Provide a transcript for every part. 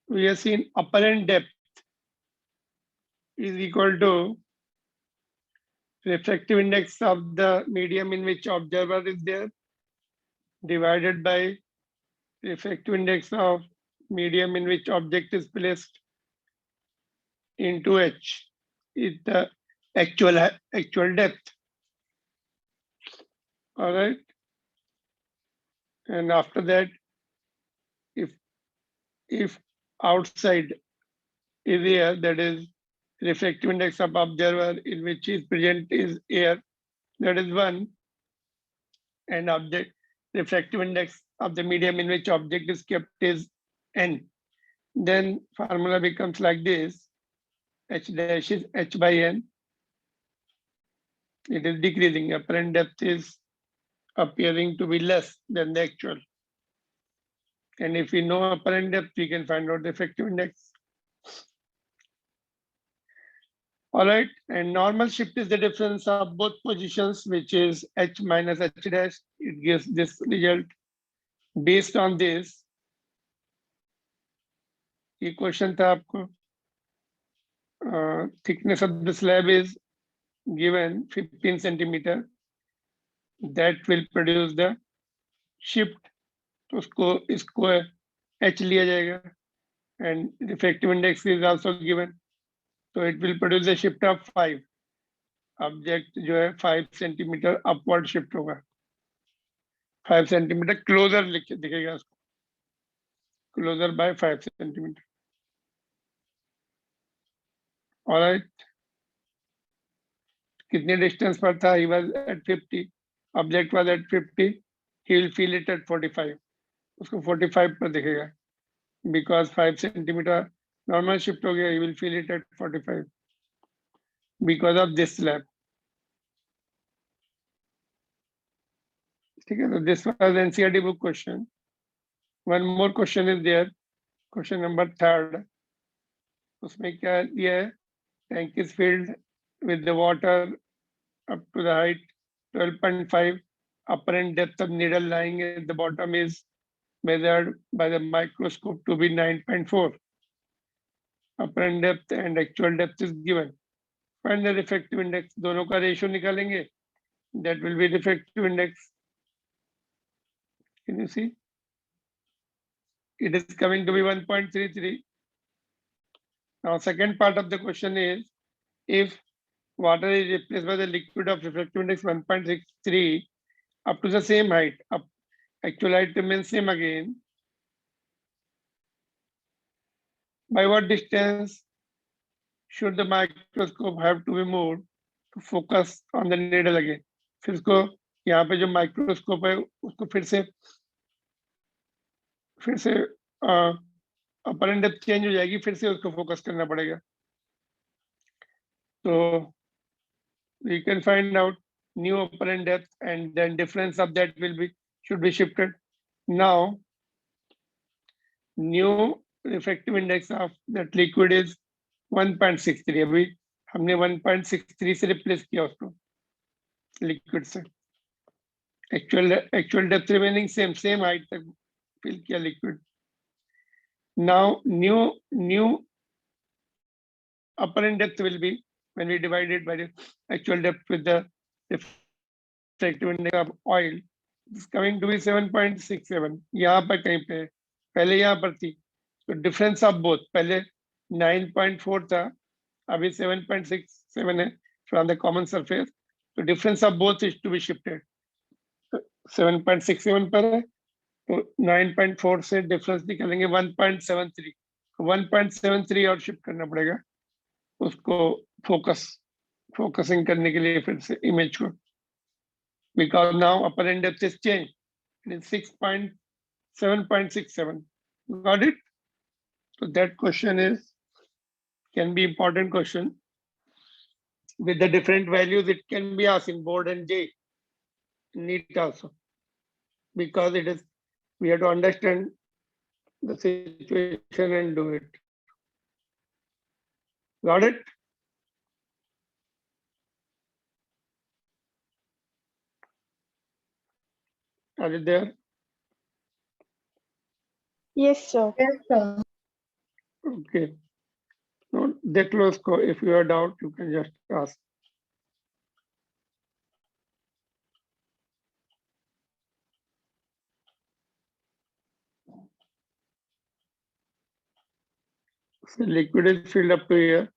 we have seen apparent depth is equal to refractive index of the medium in which observer is there divided by refractive index of medium in which object is placed into H is the actual depth. All right. And after that, if outside is air, that is refractive index of observer in which is present is air, that is 1, and object refractive index of the medium in which object is kept is n. Then formula becomes like this: h dash is h by n. It is decreasing. Apparent depth is appearing to be less than the actual. And if we know apparent depth, we can find out the effective index. All right, and normal shift is the difference of both positions, which is h minus h dash. It gives this result. Based on this, ये question था आपको. Thickness of the slab is given 15 centimeter. That will produce the shift. तो इसको h लिया जाएगा, and refractive index is also given. So it will produce a shift of 5. Object जो है 5 centimeter upward shift होगा. 5 centimeter closer दिखेगा उसको. Closer by 5 centimeter. All right. कितने distance पर था? He was at 50. Object was at 50. He will feel it at 45. उसको 45 पर दिखेगा. Because 5 centimeter normal shift हो गया, he will feel it at 45. Because of this slab. ठीक है, तो this was NCERT book question. One more question is there. Question number 3. उसमें क्या दिया है? Tank is filled with the water up to the height 12.5. Apparent depth of needle lying at the bottom is measured by the microscope to be 9.4. Apparent depth and actual depth is given. Find the refractive index. दोनों का ratio निकालेंगे. That will be refractive index. Can you see? It is coming to be 1.33. Now, second part of the question is, if water is replaced by the liquid of refractive index 1.63 up to the same height, actual height remains same again, by what distance should the microscope have to be moved to focus on the needle again? फिर उसको यहाँ पे जो microscope है उसको फिर से apparent depth change हो जाएगी, फिर से उसको फोकस करना पड़ेगा. तो we can find out new apparent depth, and then difference of that should be shifted. Now new refractive index of that liquid is 1.63. अभी हमने 1.63 से रिप्लेस किया उसको लिक्विड से. actual depth remaining same height तक fill किया liquid. Now new apparent depth will be when we divide it by the actual depth with the refractive index of oil. It's coming to be 7.67. यहाँ पर कहीं पे पहले यहाँ पर थी, तो difference of both पहले 9.4 था, अभी 7.67 है from the common surface. So difference of both is to be shifted. 7.67 पर है, तो 9.4 से डिफरेंस निकालेंगे 1.73. 1.73 और शिफ्ट करना पड़ेगा उसको फोकसिंग करने के लिए फिर से इमेज को, because now apparent depth is changed. It is 7.67. Got it? So that question can be important question. With the different values, it can be asked in board and J, NEET also, because we have to understand the situation and do it. Got it? Are you there? Yes, sir. Yes, sir. Okay. No, देख लो उसको. If you have doubt, you can just ask. So liquid is filled up to here.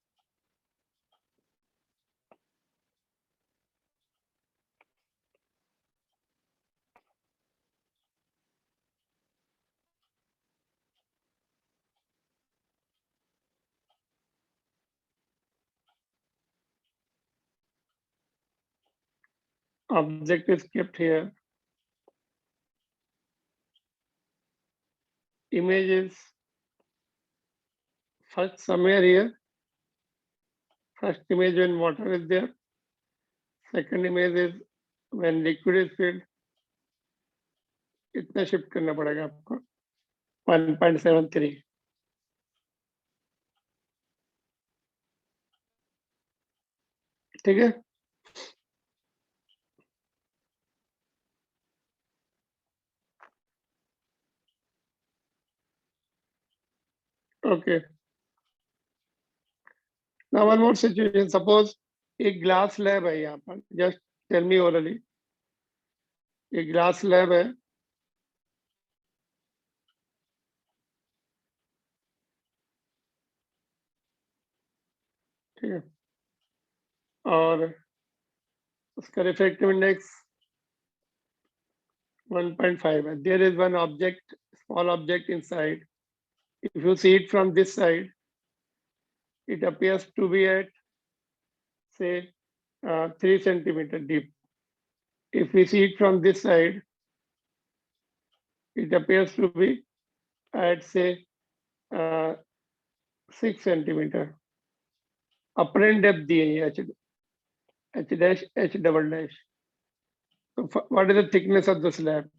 Object is kept here. Image is first somewhere here. First image when water is there. Second image is when liquid is filled. इतना shift करना पड़ेगा आपको. 1.73. ठीक है. Okay. Now one more situation. Suppose एक glass lab है यहाँ पर. Just tell me orally. एक ग्लास लैब है. ठीक है. और उसका रिफ्रैक्टिव इंडेक्स 1.5 है. There is one object, small object inside. If you see it from this side, it appears to be at say 3 centimeter deep. If we see it from this side, it appears to be at say 6 centimeter. Apparent depth दी है H dash H double dash. So what is the thickness of the slab?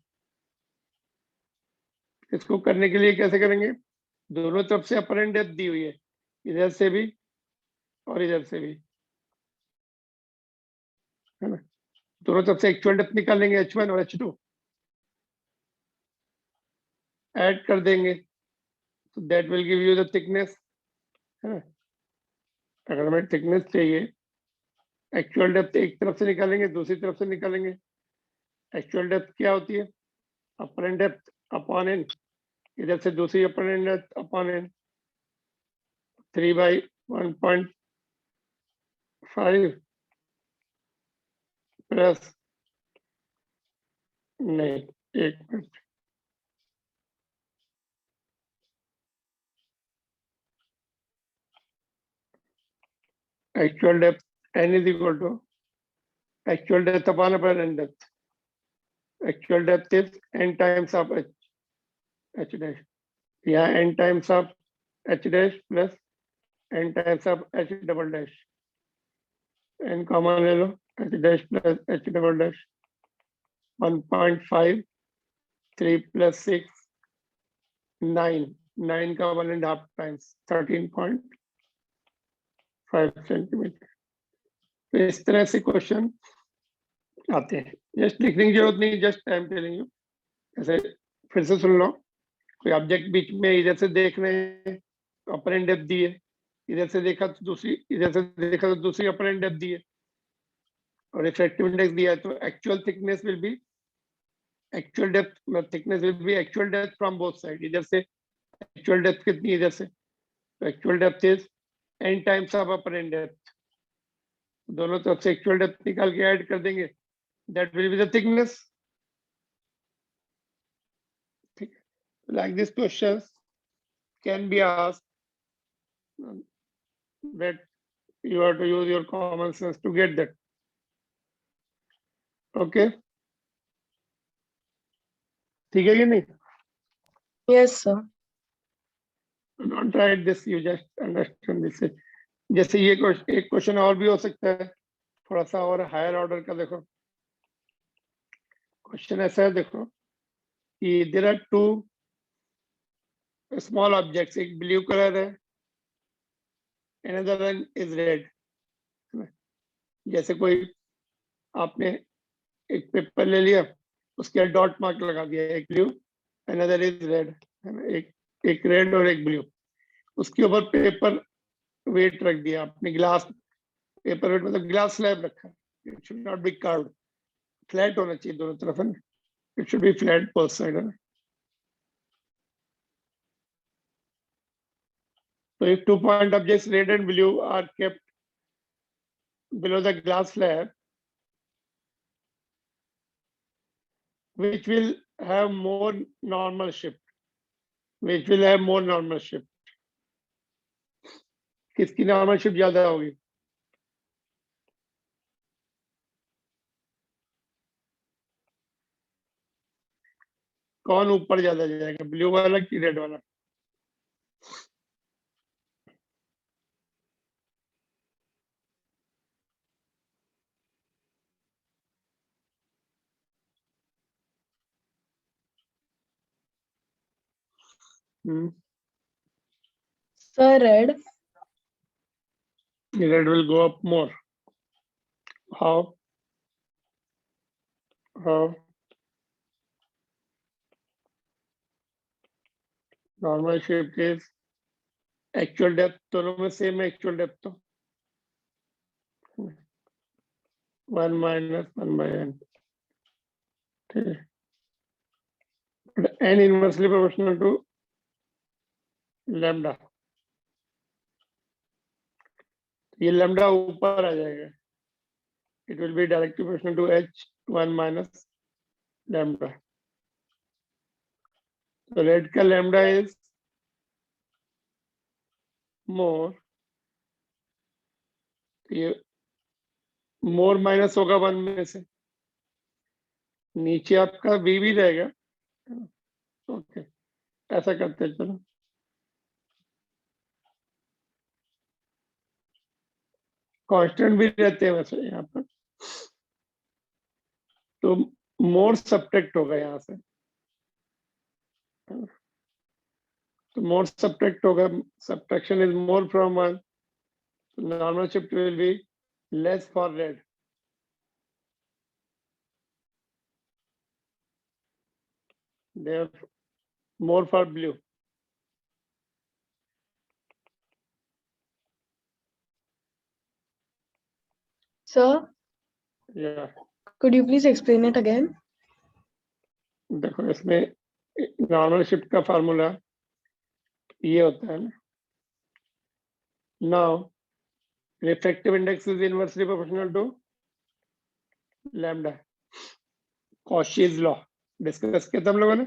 इसको करने के लिए कैसे करेंगे? दोनों तरफ से apparent depth दी हुई है, इधर से भी और इधर से भी, है ना? दोनों तरफ से एक्चुअल डेप्थ निकालेंगे H1 और H2, ऐड कर देंगे, so that will give you the thickness, है ना? अगर हमें थिकनेस चाहिए, एक्चुअल डेप्थ एक तरफ से निकालेंगे, दूसरी तरफ से निकालेंगे. एक्चुअल डेप्थ क्या होती है? Apparent depth upon n. इधर से दूसरी apparent depth upon n. 3/1.5 plus, नहीं, एक minute, actual depth n is equal to actual depth upon apparent depth. Actual depth is n times of h dash. Yeah, n times of h dash plus n times of h double dash. n common ले लो, h dash plus h double dash. 1.5, 3 plus 6, 9. 9 का 1.5 times 13.5 centimetre. तो इस तरह से question आते हैं. Just लिखने की जरूरत नहीं, जस्ट टाइम टेलिंग यू. ऐसे फिर से सुन लो. कोई ऑब्जेक्ट बीच में इधर से देख रहे हैं तो अपरेंट डेप्थ दी है, इधर से देखा तो दूसरी, इधर से देखा तो दूसरी अपरेंट डेप्थ दी है, और रिफ्रैक्टिव इंडेक्स दिया है. तो actual thickness will be actual depth, thickness will be actual depth from both side. इधर से एक्चुअल डेप्थ कितनी, इधर से, तो actual depth is n times of apparent depth. दोनों तरफ से एक्चुअल डेप्थ निकाल के ऐड कर देंगे, that will be the thickness. Like these questions can be asked, that you have to use your common sense to get that. Okay, ठीक है कि नहीं? Yes, sir. Don't write this, you just understand this. जैसे ये एक question और भी हो सकता है, थोड़ा सा और हायर ऑर्डर का. देखो क्वेश्चन ऐसा है, देखो कि देयर आर 2 स्मॉल ऑब्जेक्ट्स. एक ब्लू कलर है, another one is red. जैसे कोई आपने एक पेपर ले लिया, उसके डॉट मार्क लगा दिया, एक ब्लू, another is red, है ना? एक रेड और एक ब्लू. उसके ऊपर पेपर वेट रख दिया आपने, ग्लास पेपर वेट मतलब ग्लास स्लैब रखा, it should not be curved, flat होना चाहिए दोनों तरफ है ना, it should be flat both side है ना. So if 2-point objects red and blue are kept below the glass slab, which will have more normal shift, which will have more normal shift. किसकी normal shift ज्यादा होगी? कौन ऊपर ज्यादा जाएगा, blue वाला कि रेड वाला? Sir, red. Red will go up more. How? How? Normal shift is actual depth, दोनों में same actual depth तो 1 minus 1 by n. ठीक है. But n inversely proportional to lambda. ये lambda ऊपर आ जाएगा. It will be directly proportional to h1 minus lambda. So red का lambda is more. ये more minus होगा 1 में से, नीचे आपका v भी रहेगा. ओके, ऐसा करते हैं चलो. कांस्टेंट भी रहते हैं वैसे यहाँ पर, तो मोर सब्ट्रैक्ट होगा यहाँ से, तो मोर सब्ट्रैक्ट होगा, subtraction is more from 1, normal shift will be less for red. They are more for blue. Sir, या could you please explain it again? देखो इसमें नॉर्मल शिफ्ट का फार्मूला ये होता है ना. Now refractive index is inversely proportional to lambda. Cauchy's law discuss किया था हम लोगों ने,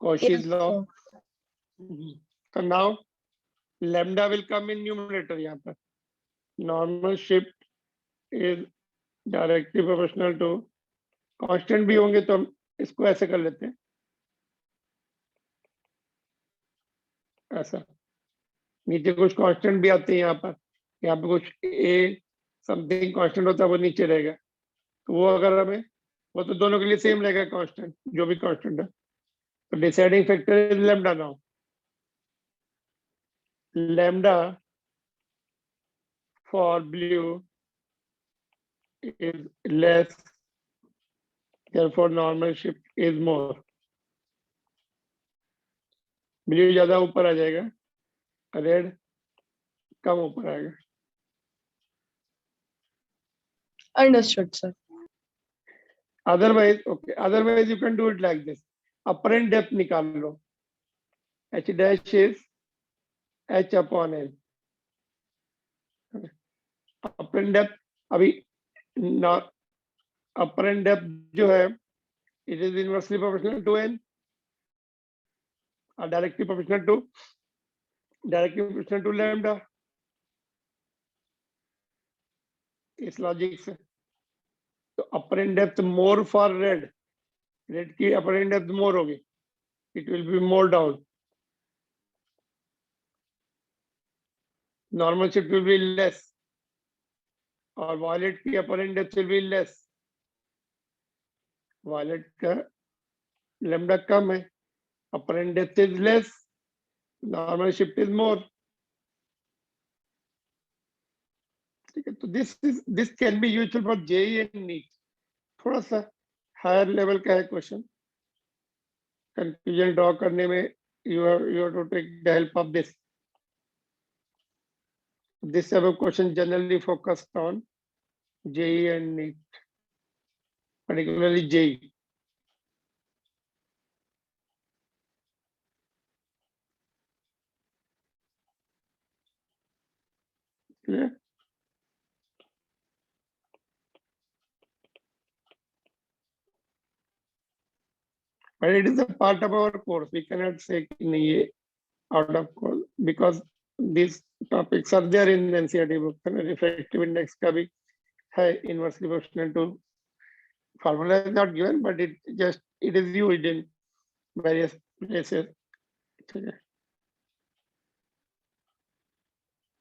कॉशीज लॉ. तो now lambda will come in numerator. यहाँ पर normal shift is directly proportional to, constant भी होंगे तो हम इसको ऐसे कर लेते हैं, ऐसा. नीचे कुछ कांस्टेंट भी आते हैं यहाँ पर, यहाँ पे कुछ ए समथिंग कांस्टेंट होता है वो नीचे रहेगा, तो वो अगर हमें, वो तो दोनों के लिए सेम रहेगा कांस्टेंट, जो भी कांस्टेंट है. तो deciding factor is lambda. Now lambda for blue is less, therefore normal shift is more. Blue ज्यादा ऊपर आ जाएगा, रेड कम ऊपर आएगा. Understood, sir. Otherwise, okay, otherwise you can do it like this. Apparent depth निकाल लो, h dash is h upon n. Apparent depth अभी apparent depth जो है, it is inversely proportional to n, or directly proportional to lambda. इस logic से तो apparent depth more for red, red की apparent depth more होगी, it will be more down. Normal shift will be less, और violet की apparent depth will be less. Violet का lambda कम है, apparent depth is less, normal shift is more. ठीक है, तो this can be useful for JEE and NEET. थोड़ा सा हायर लेवल का है क्वेश्चन, कंफ्यूजन ड्रॉ करने में you have to take the help of this. This type of question generally focused on JEE and NEET, particularly JEE. Clear? But it is a part of our course. We cannot say nahi out of course because these topics are there in NCERT book. Refractive index का भी है inversely proportional to. Formula is not given, but it is used in various places.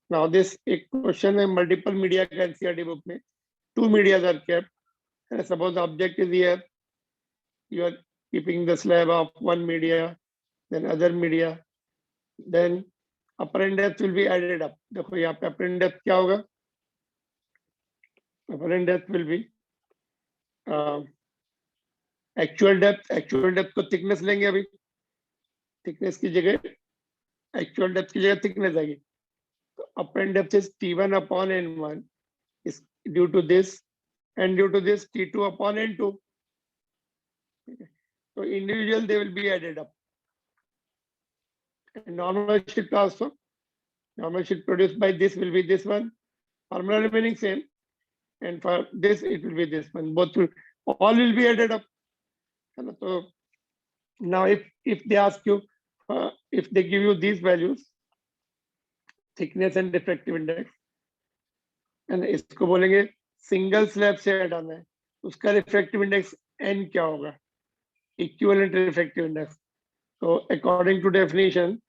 Now this एक question है multiple media का NCERT book में. Two medias are kept. And suppose the object is here. You are keeping the slab of one media, then other media, then apparent depth will be added up. देखो यहाँ पे apparent depth क्या होगा? Apparent depth will be actual depth. Actual depth को thickness लेंगे अभी. Thickness की जगह actual depth की जगह thickness आएगी. तो apparent depth is T1 upon N1 is due to this, and due to this T2 upon N2. So individual they will be added up. And normal sheet also. Normal sheet produced by this will be this one. Formula remaining same. And for this it will be this one. Both will, all will be added up. So now if they ask you, if they give you these values, thickness and refractive index, and इसको बोलेंगे single slab से हटाना है, उसका refractive index n क्या होगा? Equivalent refractive index. So according to definition,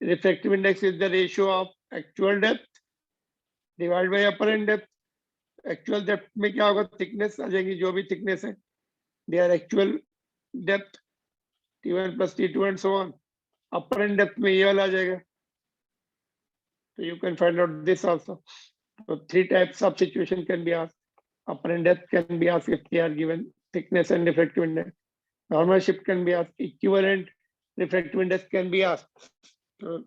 refractive index is the ratio of actual depth divided by apparent depth. Actual depth में क्या होगा? Thickness आ जाएगी, जो भी thickness है. Their actual depth T1 plus T2 and so on. Apparent depth में ये वाला आ जाएगा. So you can find out this also. So three types of situation can be asked. Apparent depth can be asked if they are given thickness and refractive index. Normal shift can be asked. Equivalent refractive index can be asked. So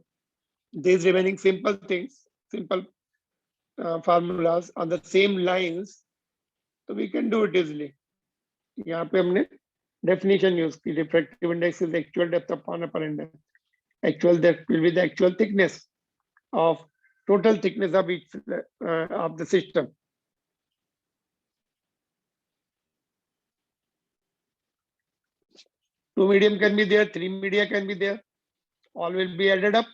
these remaining simple things, simple formulas on the same lines, so we can do it easily. यहाँ पे हमने definition use की. Refractive index is actual depth upon apparent depth. Actual depth will be the actual thickness of total thickness of each of the system. Two medium can be there, three media can be there. All will be added up.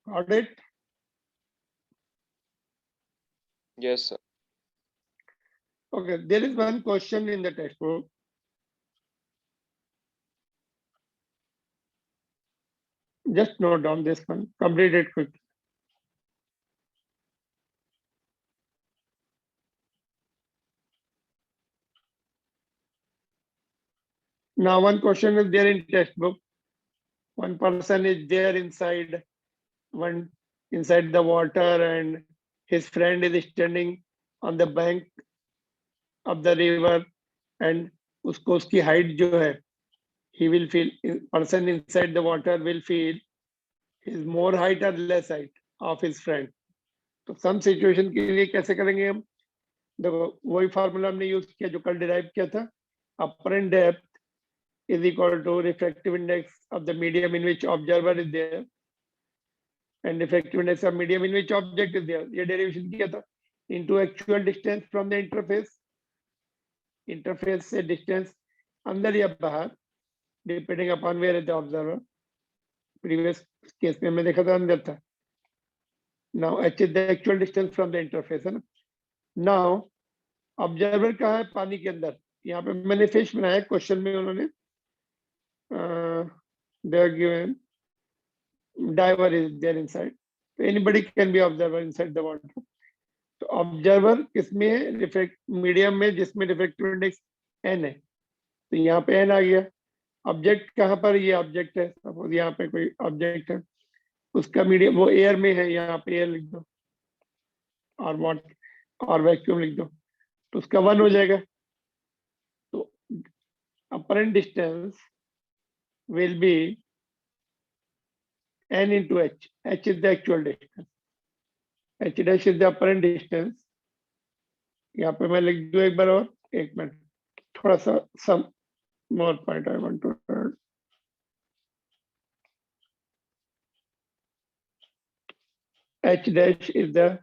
Got it? Yes, sir. Okay, there is one question in the textbook. Just note down this one, complete it quickly. Now one question is there in textbook. One person is there inside the water and his friend is standing on the bank of the river and उसको उसकी height जो है, he will feel, person inside the water will feel his more height or less height of his friend. तो some situation के लिए कैसे करेंगे हम? देखो वही फार्मूला हमने यूज किया जो कल डिराइव किया था. Apparent depth is equal to refractive index of the medium in which observer is there and refractive index of medium in which object is there. ये derivation किया था into actual distance from the interface. Interface से distance अंदर या बाहर depending upon where is the observer. Previous case में हमने देखा था अंदर था. Now h is the actual distance from the interface है ना. Now observer कहाँ है? पानी के अंदर. यहाँ पे मैंने fish बनाया. Question में उन्होंने they are given diver is there inside. So anybody can be observer inside the water. तो observer किसमें है? Refractive medium में जिसमें refractive index n है. तो यहाँ पे n आ गया. ऑब्जेक्ट कहाँ पर? ये ऑब्जेक्ट है. सपोज यहाँ पे कोई ऑब्जेक्ट है, उसका मीडियम वो एयर में है, यहाँ पे एयर लिख दो. और और वैक्यूम लिख दो तो उसका 1 हो जाएगा। तो apparent distance will be n into h. H is the actual distance. H dash is the apparent distance. यहाँ पे मैं लिख दूं एक बार और, एक मिनट, थोड़ा सा some more point I want to add. H dash is the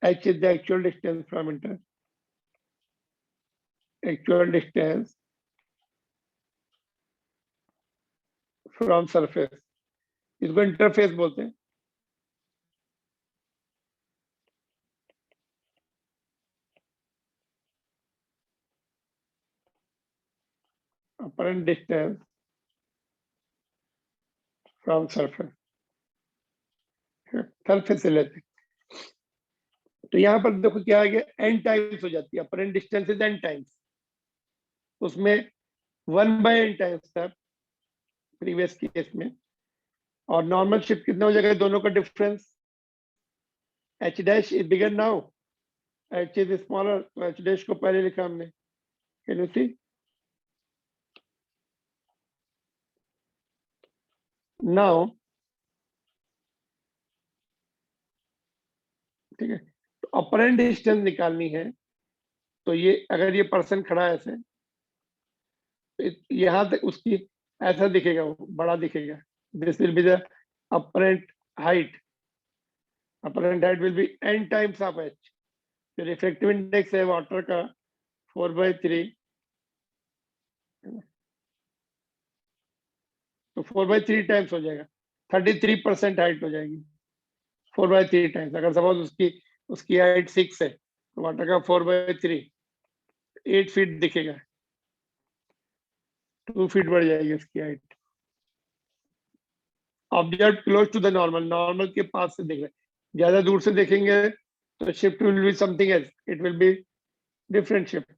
actual distance from inter. Actual distance from surface. इसको इंटरफेस बोलते हैं। Apparent distance from surface. Surface से लेते हैं। तो यहाँ पर देखो क्या आ गया, n टाइम्स हो जाती है। Apparent distance is n times, उसमें 1/n टाइम्स था प्रीवियस केस में, और नॉर्मल शिफ्ट कितना हो जाएगा दोनों का difference, h dash is bigger now, h is smaller, तो h डैश को पहले लिखा हमने। Can you see now? ठीक है, तो अपरेंट डिस्टेंस निकालनी है, तो ये अगर ये पर्सन खड़ा है ऐसे, तो यहाँ तक उसकी ऐसा दिखेगा, वो बड़ा दिखेगा। This will be the apparent height. Apparent height will be n times of h। जो रिफ्लेक्टिव इंडेक्स है वाटर का 4/3, तो 4/3 टाइम्स हो जाएगा, 33% हाइट हो जाएगी 4/3 टाइम्स। अगर सपोज उसकी हाइट 6 है तो वाटर का 4/3 8 फीट दिखेगा, 2 फीट बढ़ जाएगी उसकी height. Object close to the normal, normal के पास से देख रहे, ज्यादा दूर से देखेंगे तो shift will be something else, it will be different shift.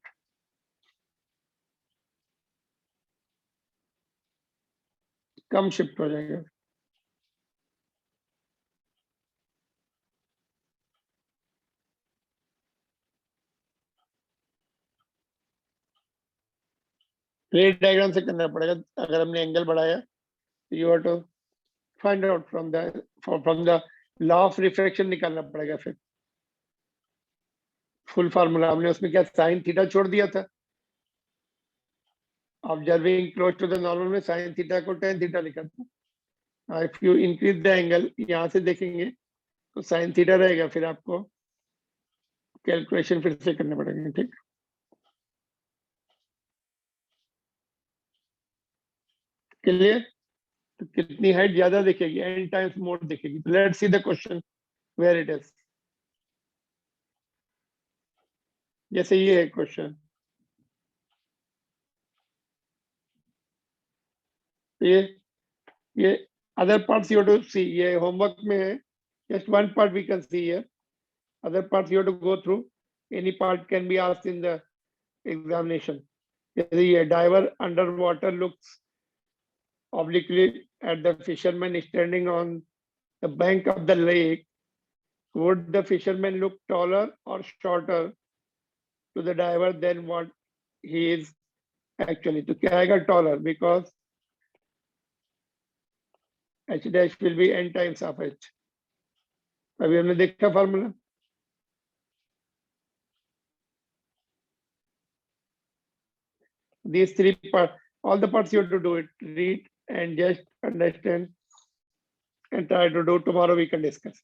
Come shift हो जाएगा। रे डायग्राम से करना पड़ेगा। अगर हमने एंगल बढ़ाया, you have to find out from the law of refraction निकालना पड़ेगा। फिर फुल फार्मूला हमने उसमें क्या साइन थीटा छोड़ दिया था, observing close to the normal में साइन थीटा को tan थीटा लिखा था। If you increase the angle, यहाँ से देखेंगे तो साइन थीटा रहेगा, फिर आपको कैलकुलेशन फिर से करने पड़ेंगे। ठीक, क्लियर? तो कितनी हाइट ज्यादा दिखेगी, n टाइम्स मोर दिखेगी। Let's see the question where it is. जैसे ये है क्वेश्चन, ये other parts you to see, ये होमवर्क में है, just one part we can see here, other parts you to go through, any part can be asked in the examination. जैसे ये diver under water looks obliquely at the fisherman standing on the bank of the lake, would the fisherman look taller or shorter to the diver than what he is actually? तो क्या आएगा taller, because h dash will be n times of h। अभी हमने देखा formula, these three parts, all the parts you have to do it, read and just understand and try to do. Tomorrow we can discuss.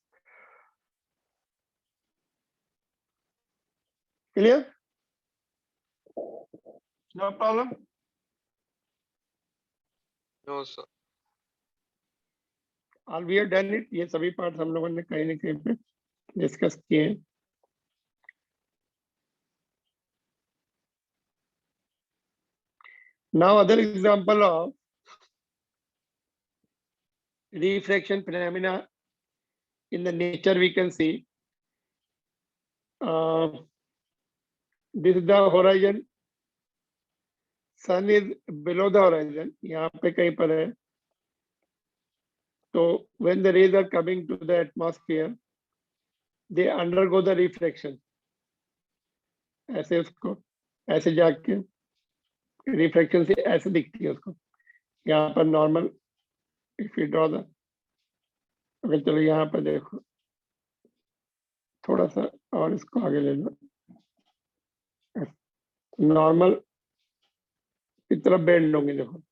Clear? No problem? No, sir. All we have done it. ये सभी part हम लोगों ने कहीं ना कहीं पे discuss किए हैं। Now other example of refraction phenomena in the nature we can see. This is the horizon. Sun is below the horizon. यहाँ पे कहीं पर है। So when the rays are coming to the atmosphere, they undergo the refraction. ऐसे उसको ऐसे जाके reflection से ऐसे दिखती है उसको। यहाँ पर normal if you draw the, अगर चलो यहाँ पर देखो थोड़ा सा और इसको आगे ले लो, नॉर्मल की तरफ बेंड होंगे। देखो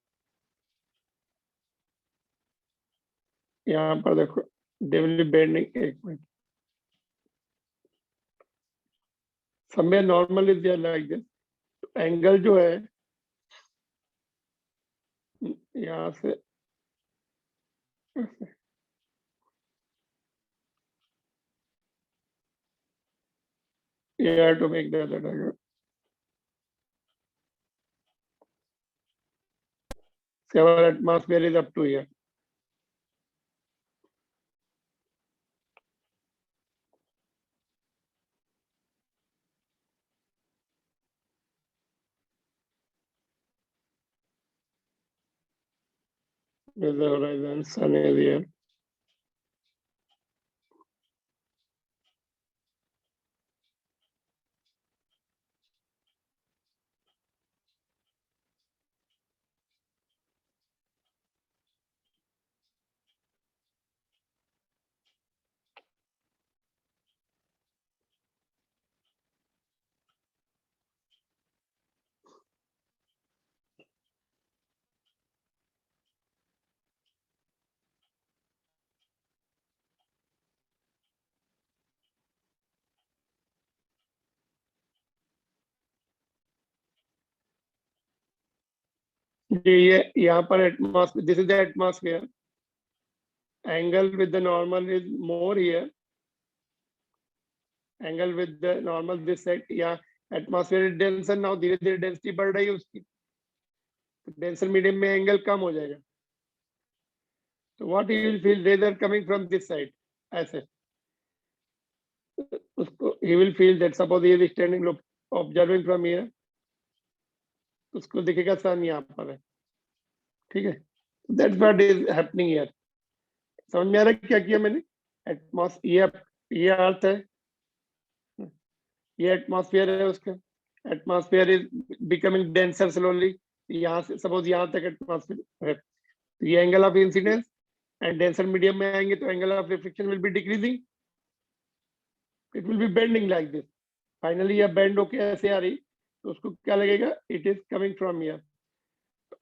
यहाँ पर देखो दे विल बी बेंडिंग, एक minute, somewhere normal is there like this. Angle जो है यहाँ से ऐसे, you have to make the other diagram. So our atmosphere is up to here. With the horizon, sun is here. ये यहाँ पर atmosphere, this is the atmosphere. Angle with the normal is more here. Angle with the normal this side. यहाँ atmosphere is denser now. धीरे धीरे density बढ़ रही है उसकी, denser medium में angle कम हो जाएगा. So what you will feel, rays are coming from this side. ऐसे उसको he will feel that suppose he is standing observing from here, उसको दिखेगा sun यहाँ पर है, ठीक है. That's what is happening here. समझ में आ रहा है क्या किया मैंने? ये अर्थ है, ये एटमॉस्फेयर है उसका. Atmosphere is becoming denser slowly. यहाँ से सपोज यहाँ तक एटमॉस्फेयर है, तो ये angle of incidence and denser medium में आएंगे तो angle of reflection will be decreasing, it will be bending like this. Finally ये बेंड होके ऐसे आ रही, तो उसको क्या लगेगा? It is coming from here.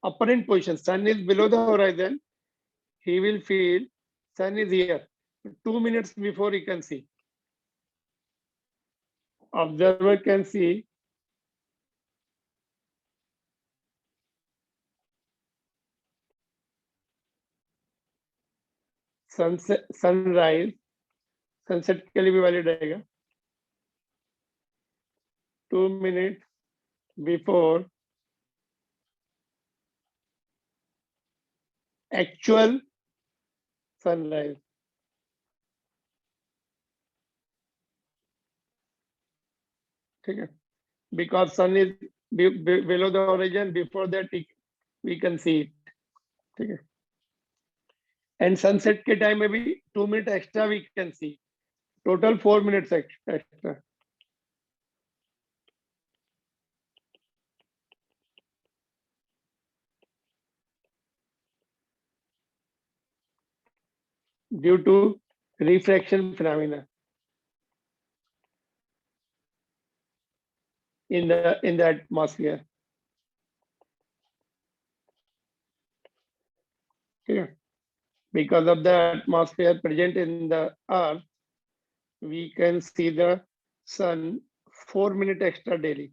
Apparent position, sun is below the horizon, he will feel sun is here 2 minutes before he can see. Observer can see sunset, sunrise, sunset के लिए भी वैलिड रहेगा. 2 minutes before actual sunrise. ठीक है, because sun is below the horizon, before that we can see it. ठीक है, and sunset के time में भी 2 minutes extra we can see. Total 4 minutes extra. Due to refraction phenomena in the atmosphere. Okay. Because of the atmosphere present in the earth, we can see the sun 4 minutes extra daily.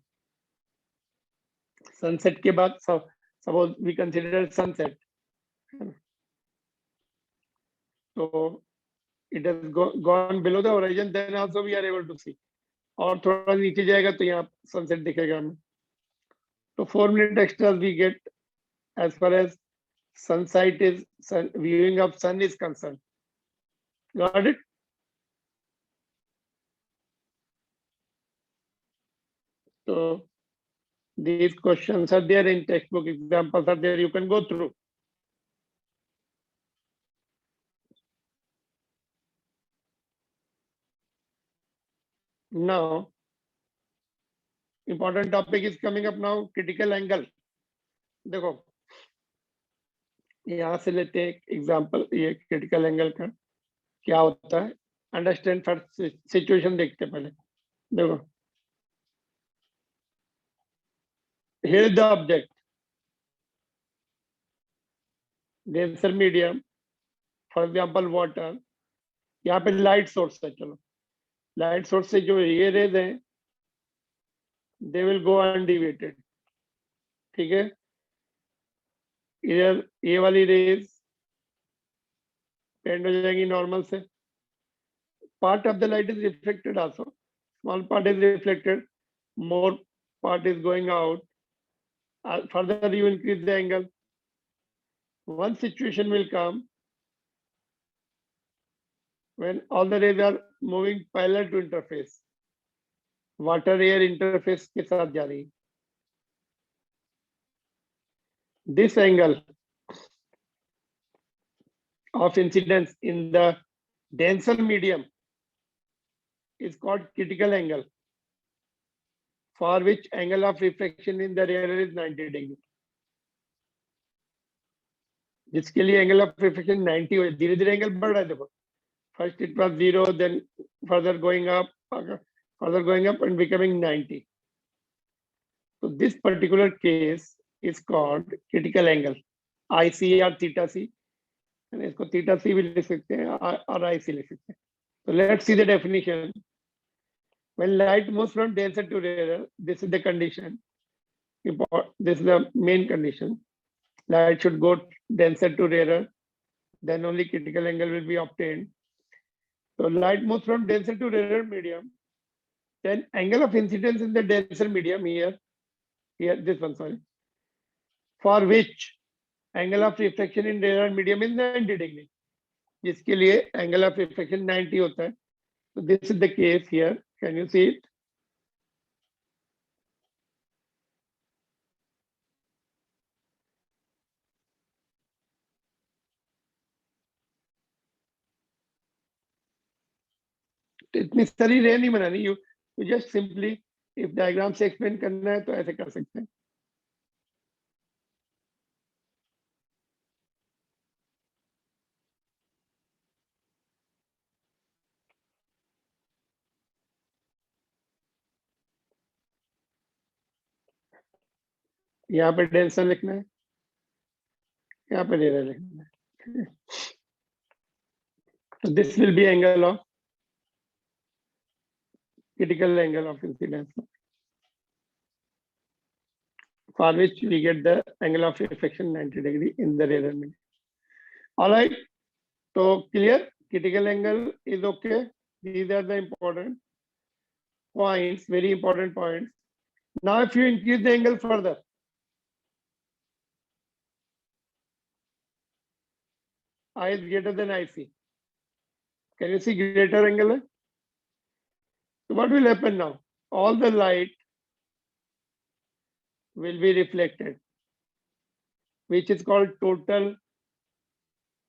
Sunset के बाद, suppose we consider sunset, so it has gone below the horizon, then also we are able to see. और थोड़ा नीचे जाएगा तो यहाँ sunset दिखेगा हमें. तो 4 minutes extra we get as far as sunset is, viewing of sun is concerned. Got it? So these questions are there in textbook, examples are there, you can go through. Now important topic is coming up now, critical angle. देखो यहाँ से लेते हैं example, ये critical angle का क्या होता है, अंडरस्टैंड फर्स्ट सिचुएशन देखते हैं पहले। देखो, here is the object, denser medium, for example water, यहाँ पे लाइट सोर्स है। चलो लाइट सोर्स से जो ये रेज है दे विल गो अनडिविएटेड, ठीक है। इधर ये वाली रेज बेंड हो जाएंगी नॉर्मल से। Part of the light is reflected also, small part is reflected, more part is going out, further you increase the angle. One situation will come when all the rays are moving parallel to interface, water air interface के साथ जा रही। This angle of incidence in the denser medium is called critical angle, for which angle of refraction in the rear is 90 degree. जिसके लिए angle of reflection 90 हो, धीरे धीरे angle बढ़ रहा है। देखो first it was 0, then further going up and becoming 90. So this particular case is called critical angle, IC or theta c, and इसको theta c भी लिख सकते हैं और IC लिख सकते हैं। So let's see the definition. When light moves from denser to rarer, this is the condition. This is the main condition. Light should go denser to rarer, then only critical angle will be obtained. So light moves from denser to rarer medium, then angle of incidence in the denser medium here this one, sorry, for which angle of refraction in rarer medium is 90 degree, जिसके लिए angle of refraction 90 होता है। So this is the case here. Can you see it? इतनी सारी रे नहीं बनानी, you just simply if diagram से एक्सप्लेन करना है तो ऐसे कर सकते हैं। यहाँ पे डेंसर लिखना है, यहाँ पे रेयर लिखना है। So this will be angle of critical angle of incidence, for which we get the angle of refraction 90 degree in the rarer medium. All right, so clear, critical angle is okay. These are the important points, very important points. Now if you increase the angle further, I is greater than IC. Can you see greater angle? So what will happen now? All the light will be reflected, which is called total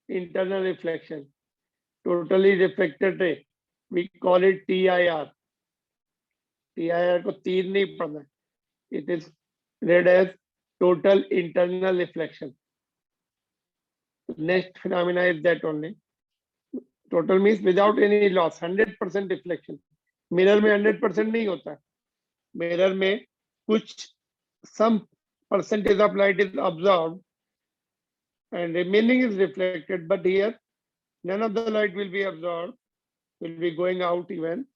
internal reflection. Totally reflected ray. We call it TIR. TIR को तीन नहीं पढ़ना. It is read as total internal reflection. Next phenomena is that only. Total means without any loss, 100% reflection. Mirror में 100% नहीं होता. Mirror में कुछ some percentage of light is absorbed and remaining is reflected, but here none of the light will be absorbed, will be going out even,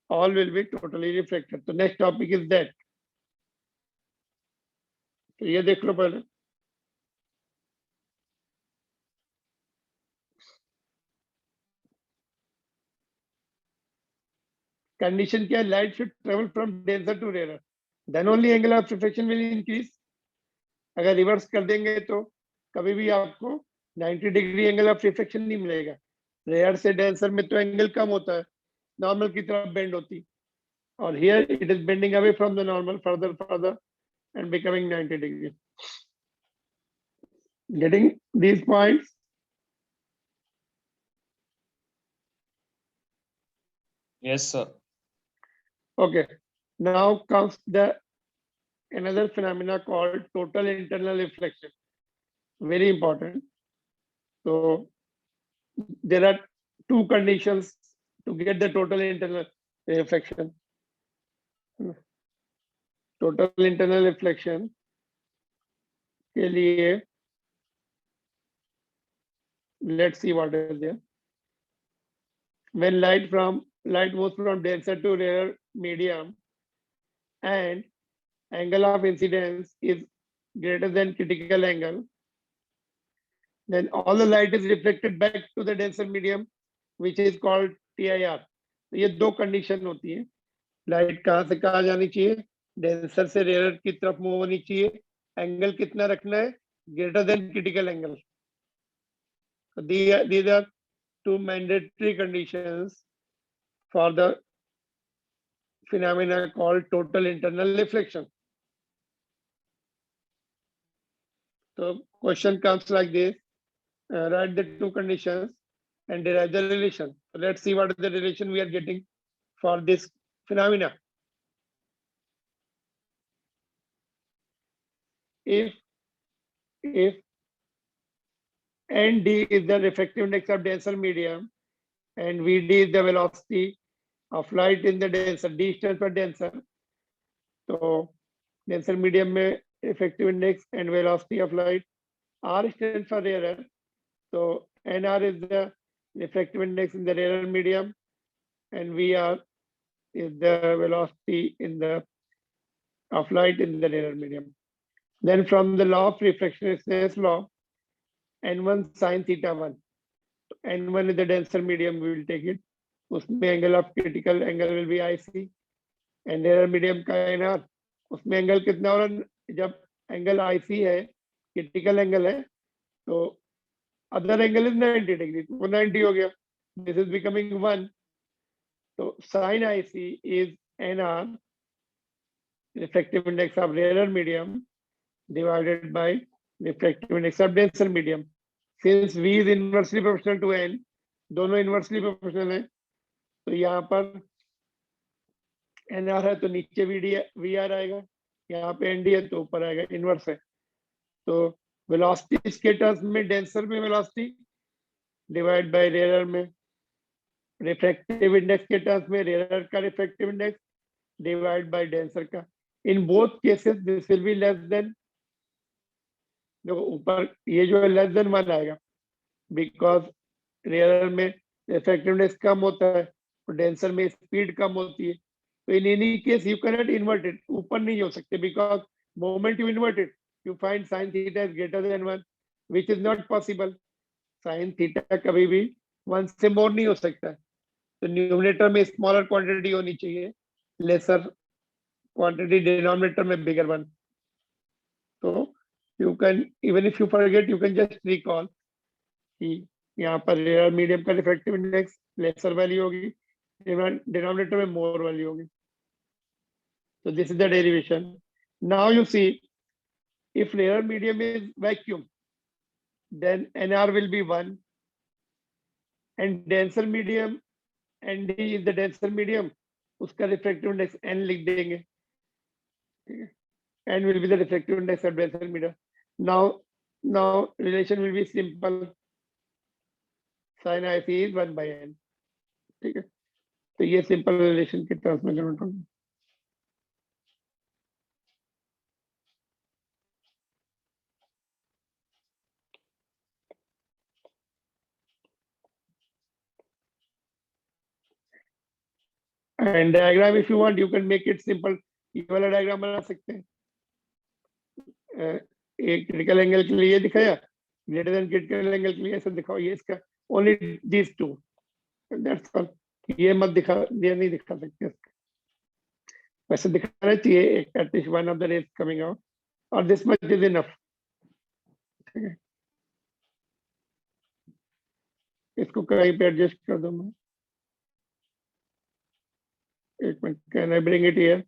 all will be totally reflected. So next topic is that. तो ये देख लो पहले. Condition क्या है? Light should travel from denser to rarer. Then only angle of refraction will increase. अगर reverse कर देंगे तो कभी भी आपको 90 डिग्री एंगल ऑफ रिफ्लेक्शन नहीं मिलेगा. रेयर से डेंसर में तो एंगल कम होता है, नॉर्मल की तरफ बेंड होती, और here it is bending away from the normal further and becoming 90 degree. Getting these points? Yes, sir. Okay. Now comes the another phenomena called total internal reflection. Very important. So there are two conditions to get the total internal reflection. Total internal reflection के लिए let's see what is there. When light moves from denser to rarer medium and angle of incidence is greater than critical angle, then all the light is reflected back to the denser medium, which is called TIR. ये दो condition होती है, light कहाँ से कहाँ जानी चाहिए, denser से रेयर की तरफ मूव होनी चाहिए, एंगल कितना रखना है, greater than critical angle. These are two mandatory conditions for the phenomena called total internal reflection. So question comes like this, write the two conditions and derive the relation. So let's see what is the relation we are getting for this phenomena. If ND is the refractive index of denser medium and VD is the velocity of light in the denser, D stands for denser. So denser medium में refractive index and velocity of light, R stands for rarer. So NR is the refractive index in the rarer medium and VR is the velocity in the of light in the rarer medium. Then from the law of refraction, it says law N1 sin theta 1. N1 is the denser medium, we will take it. उसमें angle of critical angle will be IC and rarer medium का NR. उसमें angle कितना हो रहा है, जब angle IC है, critical angle है, तो other angle is 90 degree, वो 90 हो गया. This is becoming 1. So sin IC is NR, refractive index of rarer medium, divided by refractive index of denser medium. Since V is inversely proportional to N, दोनों inversely proportional है, तो यहाँ पर NR है तो नीचे VR आएगा, यहाँ पे ND है तो ऊपर आएगा, इनवर्स है. तो वेलोसिटी इसके टर्म्स में डेंसर में वेलोसिटी डिवाइड बाय रेयर में, रिफ्रैक्टिव इंडेक्स के टर्म्स में रेयर का refractive index divide by denser का. In both cases this will be less than, देखो ऊपर ये जो है लेस देन 1 आएगा, बिकॉज रेयर में रिफ्रैक्टिव इंडेक्स कम होता है और डेंसर में स्पीड कम होती है. तो in any case you can not invert it, ऊपर नहीं हो सकते, because moment you invert it you find sin theta is greater than 1, which is not possible. sin theta कभी भी 1 से more नहीं हो सकता है. तो न्यूमरेटर में स्मॉलर क्वांटिटी होनी चाहिए, लेसर क्वांटिटी डिनोमिनेटर में बिगर वन. तो you can, even if you forget, you can just recall कि यहाँ पर रेयर मीडियम का रिफ्रैक्टिव इंडेक्स लेसर वैल्यू होगी, डिनोमिनेटर में मोर वैल्यू होगी. So this is the derivation. Now you see, if rarer medium is vacuum, then NR will be 1, and denser medium, ND is the denser medium, उसका refractive index N लिख देंगे. N will be the refractive index of denser medium. Now relation will be simple. Sin IC is 1 by N. ठीक है, तो ये simple relation के terms में convert होगा. And diagram, if you want, you can make it simple. ये वाला diagram बना सकते हैं. एक क्रिटिकल एंगल के लिए दिखाया, ग्रेटर देन क्रिटिकल एंगल के लिए ऐसा दिखाओ, ये इसका only this two, that's all. ये मत दिखा, ये नहीं दिखा सकते इसका. वैसे दिखाना चाहिए, एक at least one of the rays coming out, और दिस मच इज इनफ. ठीक है, इसको कहीं पे एडजस्ट कर दूं मैं. एक minute, can I bring it here?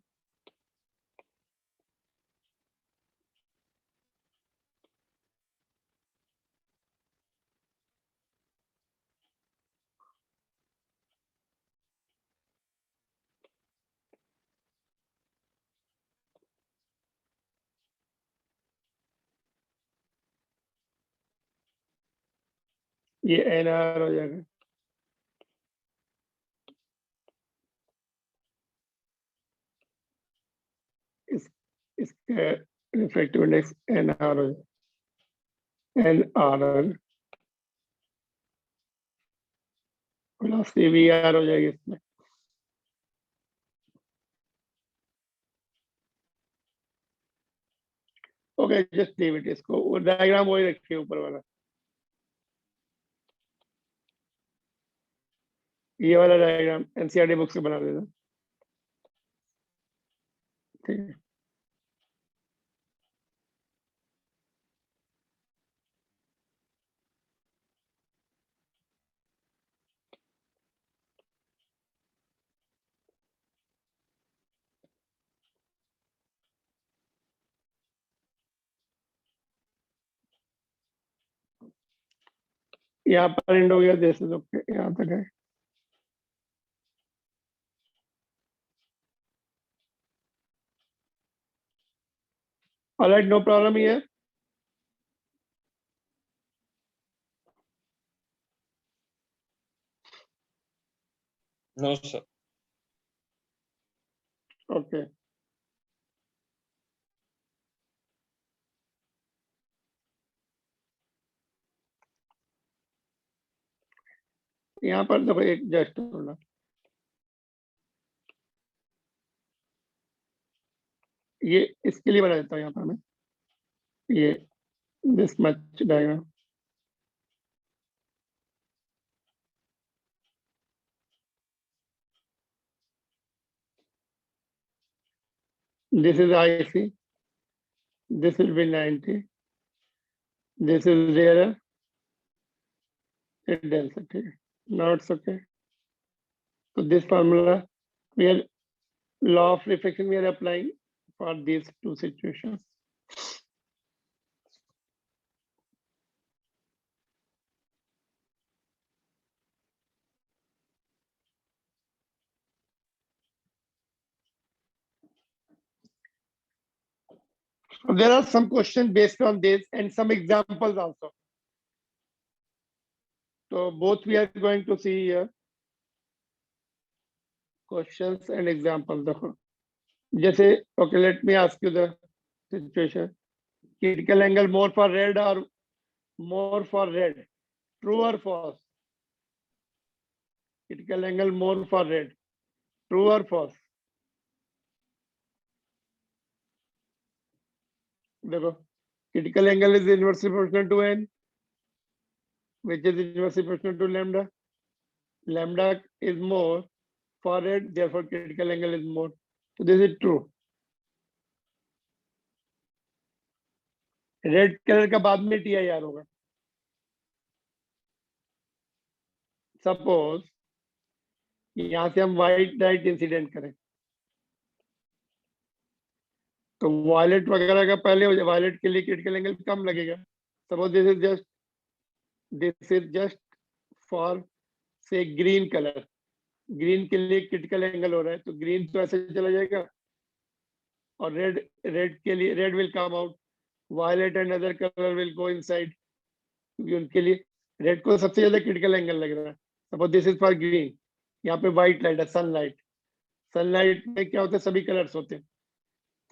ये NR हो जाएगा, इसका रिफ्रैक्टिव इंडेक्स NR हो जाएगा, NR प्लस CVR हो जाएगी इसमें। ओके, जस्ट लीव इट, इसको वो डायग्राम वही रखिए ऊपर वाला, ये वाला डायग्राम एनसीईआरटी बुक से बना देना, ठीक है। यहाँ पर एंड हो गया, जैसे तो यहाँ तक है। Alright, no problem here. No, sir. Okay, यहाँ पर देखो एक जस्ट होना, ये इसके लिए बना देता हूँ यहाँ पर मैं, ये this much diagram, this is IC, this will be 90, this is there, it density. Now it's okay. So this formula, we are law of reflection we are applying for these two situations. So there are some questions based on this and some examples also. So both we are going to see here, questions and examples. देखो, जैसे okay, let me ask you the situation. Critical angle more for red or more for red? True or false? Critical angle more for red. True or false? देखो, critical angle is inversely proportional to n, which is inversely proportional to lambda. Lambda is more for red, therefore critical angle is more. So this is true. Red colour का बाद में TIR होगा. Suppose यहां से हम white light incident करें तो violet वगैरह का पहले हो जाए, वायलेट के लिए क्रिटिकल एंगल कम लगेगा. Suppose this is just for से ग्रीन कलर, ग्रीन के लिए क्रिटिकल एंगल हो रहा है तो ग्रीन तो ऐसे चला जाएगा और रेड के लिए red will come out, violet and other colour will go inside, क्योंकि उनके लिए रेड को सबसे ज्यादा क्रिटिकल एंगल लग रहा है. Suppose this is for green, यहाँ पे व्हाइट लाइट है, सनलाइट. सनलाइट में क्या होता है, सभी कलर्स होते हैं,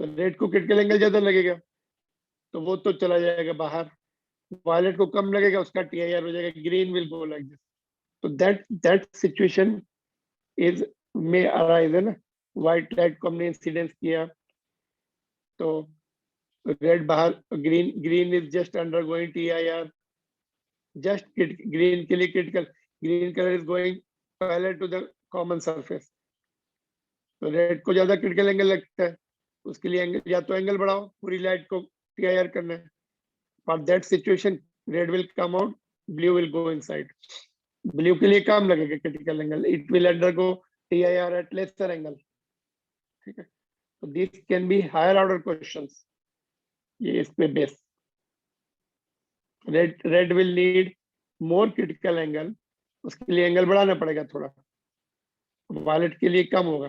तो रेड को क्रिटिकल एंगल ज्यादा लगेगा तो वो तो चला जाएगा बाहर, वायलेट को कम लगेगा, उसका TIR हो जाएगा, green will go like this. तो दैट सिचुएशन इज में अराइज है ना. व्हाइट लाइट को हमने इंसिडेंस किया तो रेड बाहर, green is just undergoing TIR, just green के लिए critical, green colour is going parallel to the common surface, तो रेड को ज्यादा क्रिटिकल एंगल लगता है, उसके लिए एंगल या तो एंगल बढ़ाओ, पूरी लाइट को TIR करना है. For that situation red will come out, blue will go inside. Blue के लिए कम लगेगा critical angle, it will undergo TIR at lesser angle. ठीक है, तो this can be higher order questions. ये इस पे base, red will need more critical angle, उसके लिए एंगल बढ़ाना पड़ेगा थोड़ा, वायलेट के लिए कम होगा.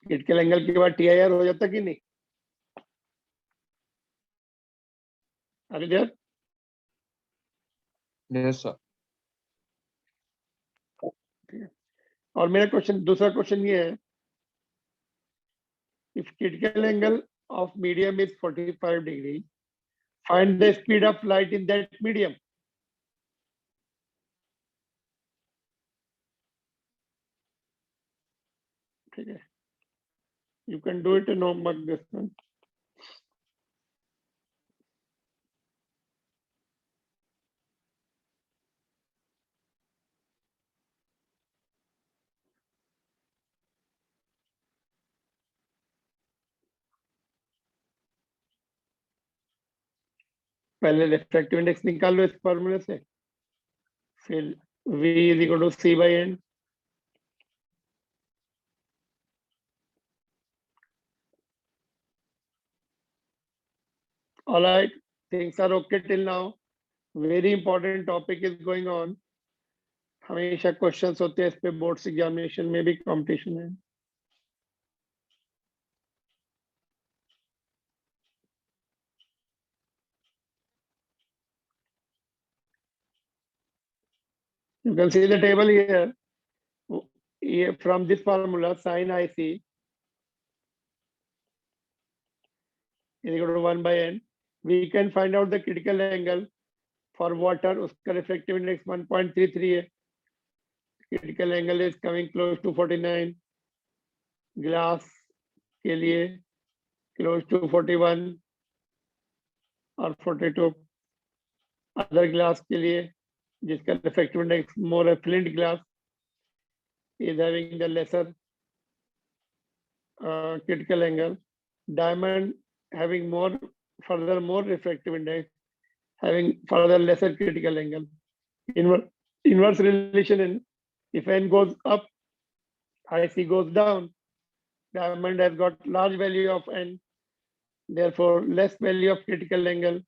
क्रिटिकल एंगल के बाद TIR हो जाता कि नहीं? अरे यार Yes, sir. और मेरा क्वेश्चन, दूसरा क्वेश्चन ये है, if critical angle of medium is 45 degree, find the speed of light in that medium. ठीक है, you can do it in homework this one. पहले रिफ्रैक्टिव इंडेक्स निकाल लो इस फॉर्मूले से, फिर v is equal to c by n. All right, things are okay till now. Very important topic is going on. हमेशा questions होते हैं इस पे, बोर्ड्स एग्जामिनेशन में भी कंपटीशन है. You can see the table here. From this formula, sin IC is equal to 1 by n. We can find out the critical angle for water. उसका refractive index 1.33 है. Critical angle is coming close to 49. Glass के लिए close to 41 or 42. Other glass के लिए जिसका refractive index more a flint glass is having the lesser critical angle. Diamond having further more refractive index, having further lesser critical angle. Inverse relation in, if n goes up, IC goes down. Diamond has got large value of n, therefore less value of critical angle.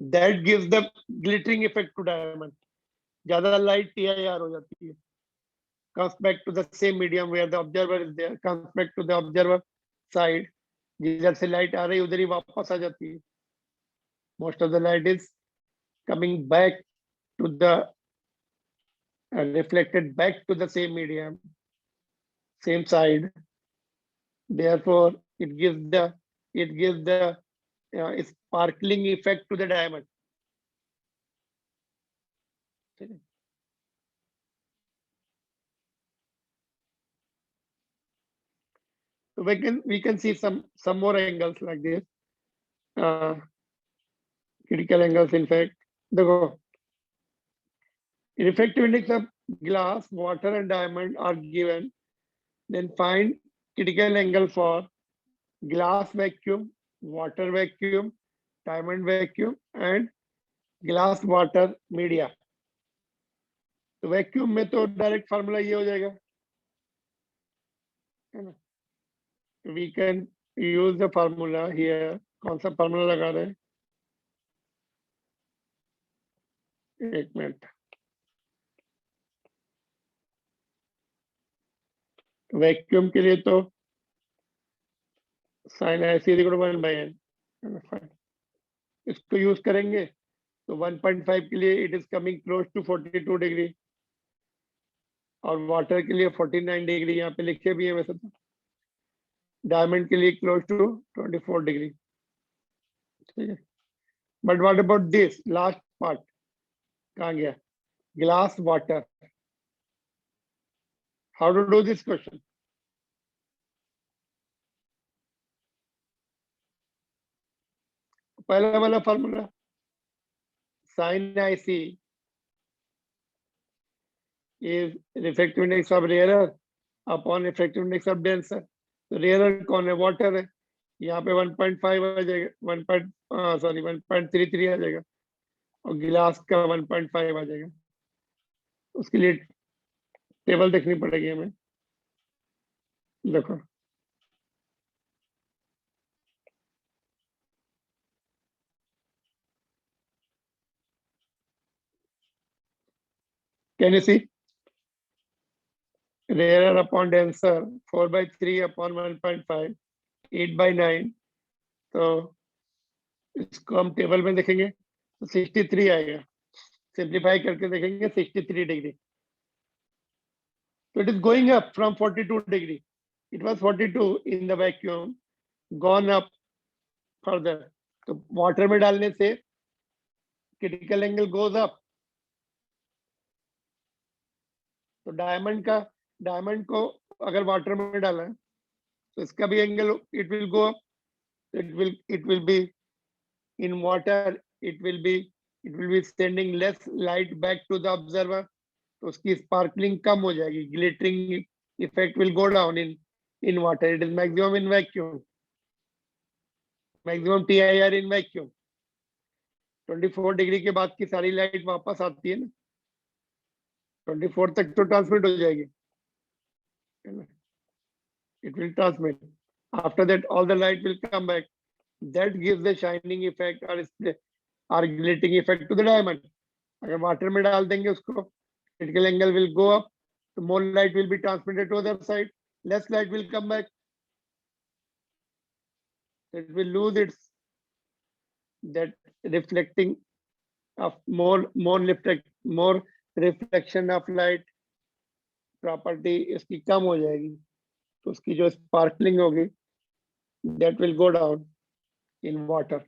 That gives the glittering effect to diamond. ज्यादा light TIR हो जाती है. Comes back to the same medium where the observer is there. Comes back to the observer side. जिधर से light आ रही उधर ही वापस आ जाती है. Most of the light is coming back to the reflected back to the same medium, same side. Therefore, it gives the sparkling effect to the diamond. So we can see some more angles like this. Critical angles, in fact, the refractive index of glass, water, and diamond are given. Then find critical angle for glass vacuum, water vacuum, diamond vacuum, and glass water media. तो vacuum में तो direct formula ये हो जाएगा, है ना. We can use the formula here. कौन सा फार्मूला लगा रहे हैं, एक मिनट. वैक्यूम के लिए तो sine IC equal to 1 by n. इसको यूज करेंगे तो 1.5 के लिए it is coming close to 42 degree, और वाटर के लिए 49 डिग्री यहाँ पे लिखे भी है वैसे तो. डायमंड के लिए क्लोज टू 24 डिग्री. ठीक है, but what about this last part, कहाँ गया, glass water. How to do this question. पहला वाला formula, sine IC is refractive index of rarer upon refractive index of denser. तो rarer कौन है, वाटर है. यहाँ पे 1.5 आ जाएगा, 1.33 आ जाएगा, और गिलास का 1.5 आ जाएगा. उसके लिए टेबल देखनी पड़ेगी हमें. देखो, can you see, rarer upon denser 4/3 upon 1.5, 8/9. तो इसको हम टेबल में देखेंगे तो 63 आएगा. सिंप्लीफाई करके देखेंगे 63 degree. So it is going up from 42 degree. It was 42 in the vacuum, gone up further. तो वाटर में डालने से क्रिटिकल एंगल गोज अप. तो डायमंड को अगर वाटर में डाला है तो इसका भी angle it will go up. it will be in water, it will be sending less light back to the observer. तो उसकी स्पार्कलिंग कम हो जाएगी. Glittering effect will go down in water. It is maximum in vacuum. Maximum TIR in vacuum. 24 degree के बाद की सारी light वापस आती है ना. 24 तक तो ट्रांसमिट हो जाएगी. It will transmit. After that, all the light will come back. That gives the shining effect or glittering effect to the diamond. अगर वाटर में डाल देंगे उसको, critical angle will go up. So more light will be transmitted to the other side. Less light will come back. It will lose its that reflecting of more reflection of light property इसकी कम हो जाएगी. तो उसकी जो sparkling होगी, that will go down in water.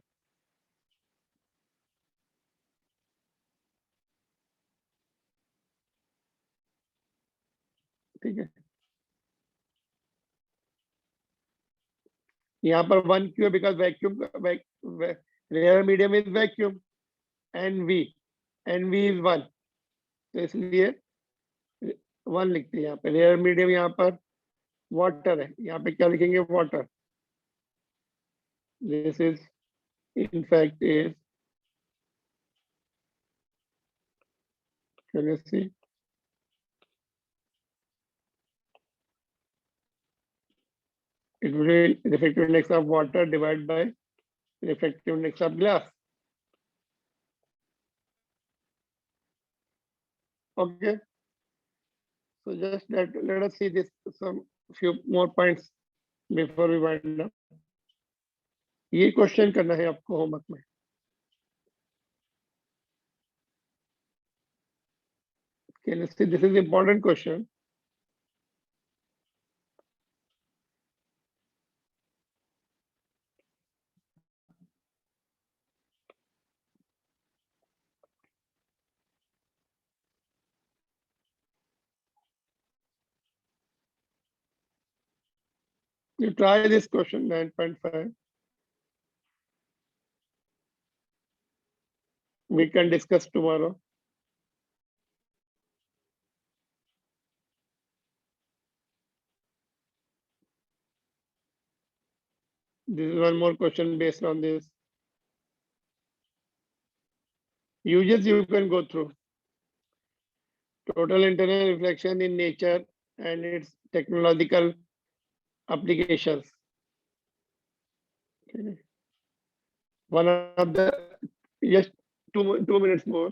ठीक है. यहाँ पर 1Q है because vacuum rare medium is vacuum and V is 1. तो इसलिए 1 लिखते हैं यहाँ पे. रेयर मीडियम यहाँ पर वाटर है. यहाँ पे क्या लिखेंगे? Water. This is in fact is, can you see? It will be refractive index of water divided by refractive index of glass. Okay. So just let us see this some few more points before we wind up. ये question करना है आपको homework में. Can you see? This is important question. You try this question 9.5. We can discuss tomorrow. This is one more question based on this. Uses you can go through. Total internal reflection in nature and its technological applications. Okay. One of the, just 2 minutes more.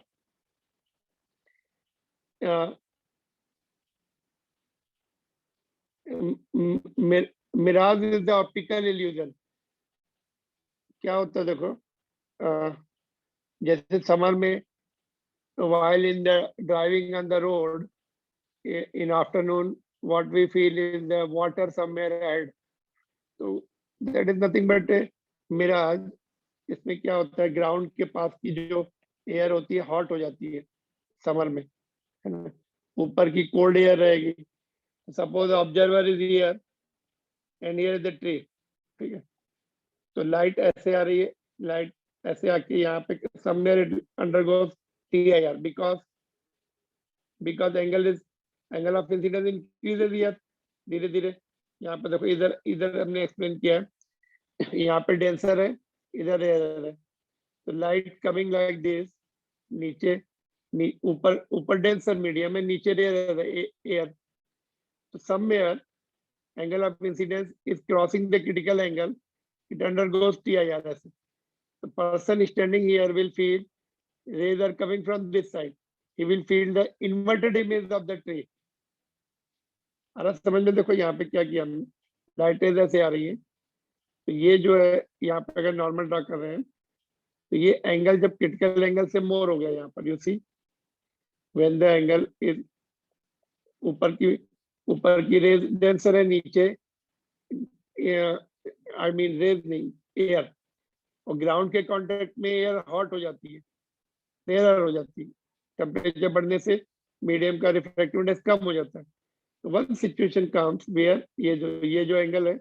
Mirage is the optical illusion. क्या होता है देखो, जैसे summer में while in the driving on the road in afternoon, what we feel is the water somewhere ahead. So that is nothing but a mirage. इसमें क्या होता है, ग्राउंड के पास की जो एयर होती है हॉट हो जाती है समर में, है ना. ऊपर की कोल्ड एयर रहेगी. Suppose observer is here and here is the tree. ठीक है. तो लाइट ऐसे आ रही है, लाइट ऐसे आके यहाँ पे somewhere it undergoes TIR because angle of incidence increases here धीरे धीरे. यहाँ पे देखो, इधर हमने एक्सप्लेन किया है. यहाँ पे डेंसर है, इधर एयर है. तो लाइट कमिंग लाइक दिस, नीचे ऊपर डेंसर मीडियम है, नीचे एयर. तो somewhere angle of incidence is crossing the critical angle, it undergoes TIR. The person standing here will feel rays are coming from this side. He will feel the inverted image of the tree. अरे समझ में देखो यहाँ पे क्या किया हमने, लाइटें ऐसे आ रही है. तो ये जो है यहाँ पे अगर नॉर्मल ड्रा कर रहे हैं तो ये एंगल जब क्रिटिकल एंगल से मोर हो गया यहाँ पर, you see when the angle is ऊपर की रेज डेंसर है, नीचे आई मीन रेज नहीं, एयर, और ग्राउंड के कांटेक्ट में एयर हॉट हो जाती है, रेयर हो जाती है, टेम्परेचर बढ़ने से मीडियम का रिफ्रैक्टिव इंडेक्स कम हो जाता है। तो वन सिचुएशन कम्स वेयर ये जो एंगल है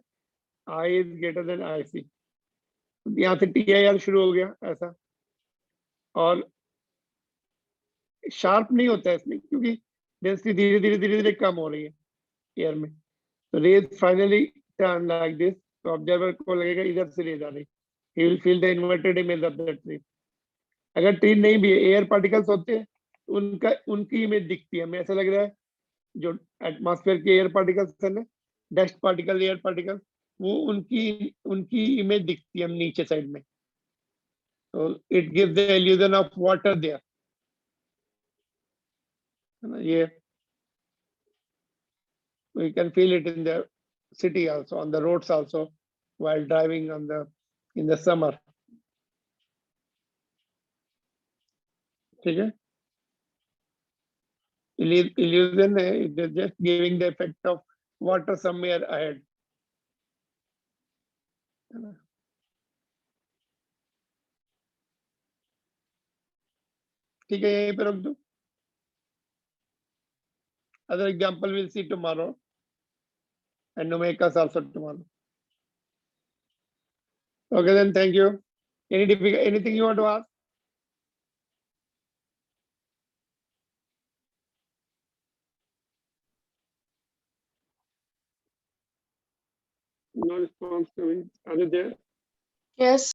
I is greater then I सी, यहाँ से टी आई आर शुरू हो गया ऐसा, और शार्प नहीं होता है इसमें क्योंकि डेंसिटी धीरे धीरे धीरे धीरे कम हो रही है एयर में। तो rays finally turn like this, तो ऑब्जर्वर को लगेगा इधर से रेज आ रही, he will feel the inverted image of that tree. अगर ट्री नहीं भी है, एयर पार्टिकल्स होते हैं, तो उनकी इमेज दिखती है हमें, ऐसा लग रहा है जो एटमॉस्फेयर के एयर पार्टिकल्स है ना, डस्ट पार्टिकल, एयर पार्टिकल, वो उनकी इमेज दिखती है हम नीचे साइड में। तो it gives the illusion of water there, है ना, ये we can feel it in the city also, on the roads also, while driving in the summer. ठीक है, illusion है, it is just giving the effect of water somewhere ahead, है ना। ठीक है, यहीं पे रोक दो, other example we'll see tomorrow and numericals also tomorrow. Okay, then thank you. Anything you want to ask? No response coming. Are you there? Yes.